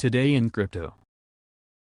Today in crypto.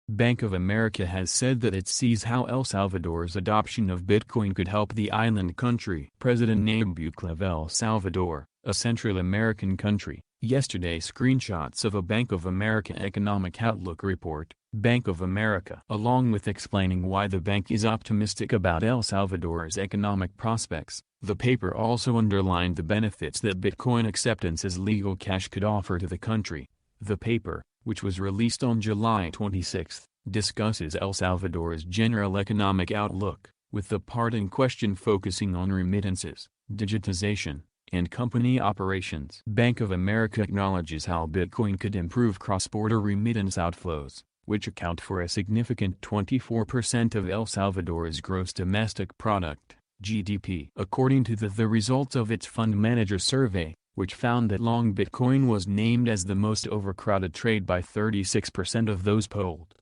Bank of America has said that it sees how El Salvador's adoption of Bitcoin could help the island country. President Nayib Bukele of El Salvador, a Central American country, yesterday screenshots of a Bank of America Economic Outlook report, Bank of America, along with explaining why the bank is optimistic about El Salvador's economic prospects. The paper also underlined the benefits that Bitcoin acceptance as legal cash could offer to the country. The paper, which was released on July 26, discusses El Salvador's general economic outlook, with the part in question focusing on remittances, digitization, and company operations. Bank of America acknowledges how Bitcoin could improve cross-border remittance outflows, which account for a significant 24% of El Salvador's gross domestic product, GDP. According to the results of its fund manager survey, which found that long Bitcoin was named as the most overcrowded trade by 36% of those polled.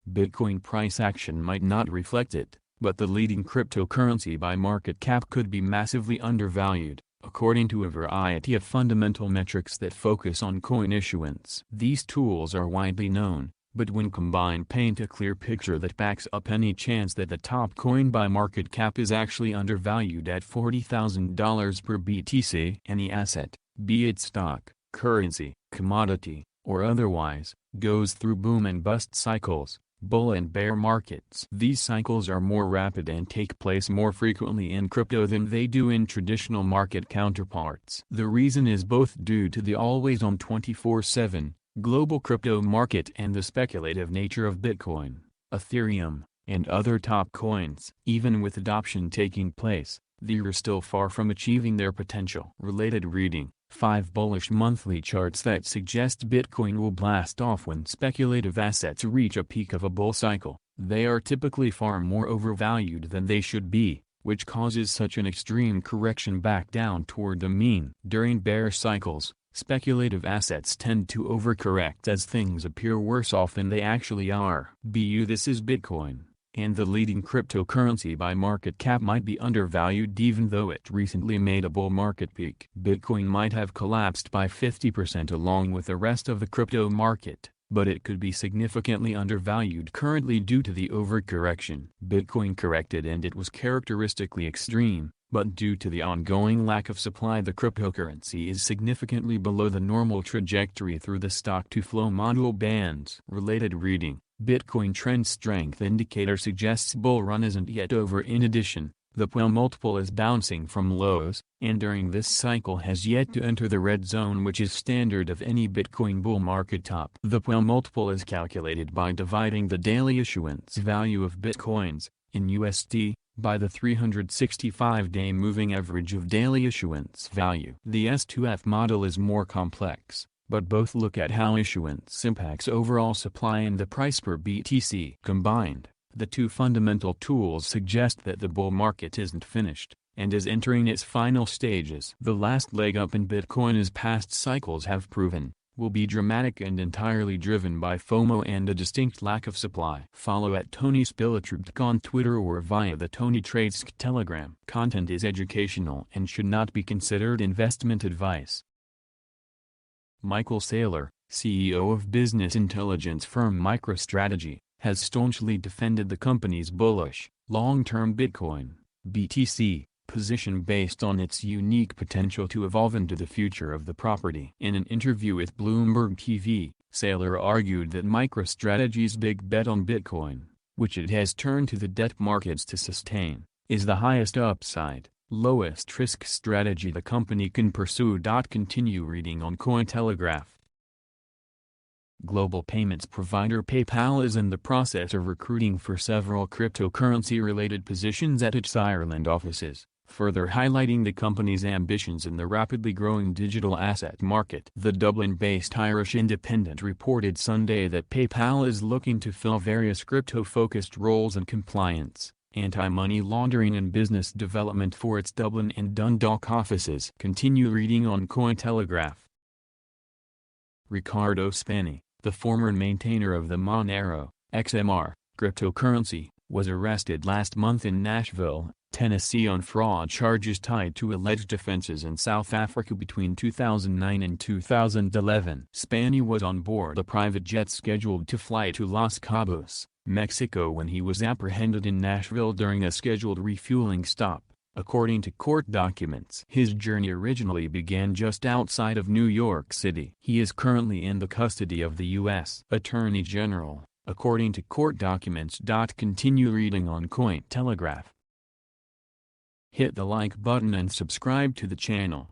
Bitcoin price action might not reflect it, but the leading cryptocurrency by market cap could be massively undervalued, according to a variety of fundamental metrics that focus on coin issuance. These tools are widely known, but when combined paint a clear picture that backs up any chance that the top coin by market cap is actually undervalued at $40,000 per BTC. Any asset, be it stock, currency, commodity, or otherwise, goes through boom and bust cycles, bull and bear markets. These cycles are more rapid and take place more frequently in crypto than they do in traditional market counterparts. The reason is both due to the always-on 24/7 global crypto market and the speculative nature of Bitcoin, Ethereum, and other top coins. Even with adoption taking place, they are still far from achieving their potential. Related reading: 5 bullish monthly charts that suggest Bitcoin will blast off when speculative assets reach a peak of a bull cycle. They are typically far more overvalued than they should be, which causes such an extreme correction back down toward the mean. During bear cycles, speculative assets tend to overcorrect as things appear worse off than they actually are. This is Bitcoin, and the leading cryptocurrency by market cap might be undervalued even though it recently made a bull market peak. Bitcoin might have collapsed by 50% along with the rest of the crypto market, but it could be significantly undervalued currently due to the overcorrection. Bitcoin corrected and it was characteristically extreme, but due to the ongoing lack of supply the cryptocurrency is significantly below the normal trajectory through the stock-to-flow model bands. Related reading: Bitcoin trend strength indicator suggests bull run isn't yet over. In addition, the PL multiple is bouncing from lows, and during this cycle has yet to enter the red zone, which is standard of any Bitcoin bull market top. The PL multiple is calculated by dividing the daily issuance value of Bitcoins, in USD, by the 365-day moving average of daily issuance value. The S2F model is more complex, but both look at how issuance impacts overall supply and the price per BTC. Combined, the two fundamental tools suggest that the bull market isn't finished, and is entering its final stages. The last leg up in Bitcoin, as past cycles have proven, will be dramatic and entirely driven by FOMO and a distinct lack of supply. Follow at Tony Spilitrubk on Twitter or via the Tony Trades Telegram. Content is educational and should not be considered investment advice. Michael Saylor, CEO of business intelligence firm MicroStrategy, has staunchly defended the company's bullish, long-term Bitcoin, BTC, position based on its unique potential to evolve into the future of the property. In an interview with Bloomberg TV, Saylor argued that MicroStrategy's big bet on Bitcoin, which it has turned to the debt markets to sustain, is the highest upside, lowest risk strategy the company can pursue. Continue reading on Coin Telegraph. Global payments provider PayPal is in the process of recruiting for several cryptocurrency-related positions at its Ireland offices, further highlighting the company's ambitions in the rapidly growing digital asset market. The Dublin-based Irish Independent reported Sunday that PayPal is looking to fill various crypto-focused roles in compliance, anti-money laundering and business development for its Dublin and Dundalk offices. Continue reading on Coin Telegraph. Riccardo Spagni, the former maintainer of the Monero, XMR, cryptocurrency, was arrested last month in Nashville, Tennessee on fraud charges tied to alleged offenses in South Africa between 2009 and 2011. Spagni was on board a private jet scheduled to fly to Los Cabos, Mexico when he was apprehended in Nashville during a scheduled refueling stop, according to court documents. His journey originally began just outside of New York City. He is currently in the custody of the U.S. Attorney General, according to court documents. Continue reading on Coin Telegraph. Hit the like button and subscribe to the channel.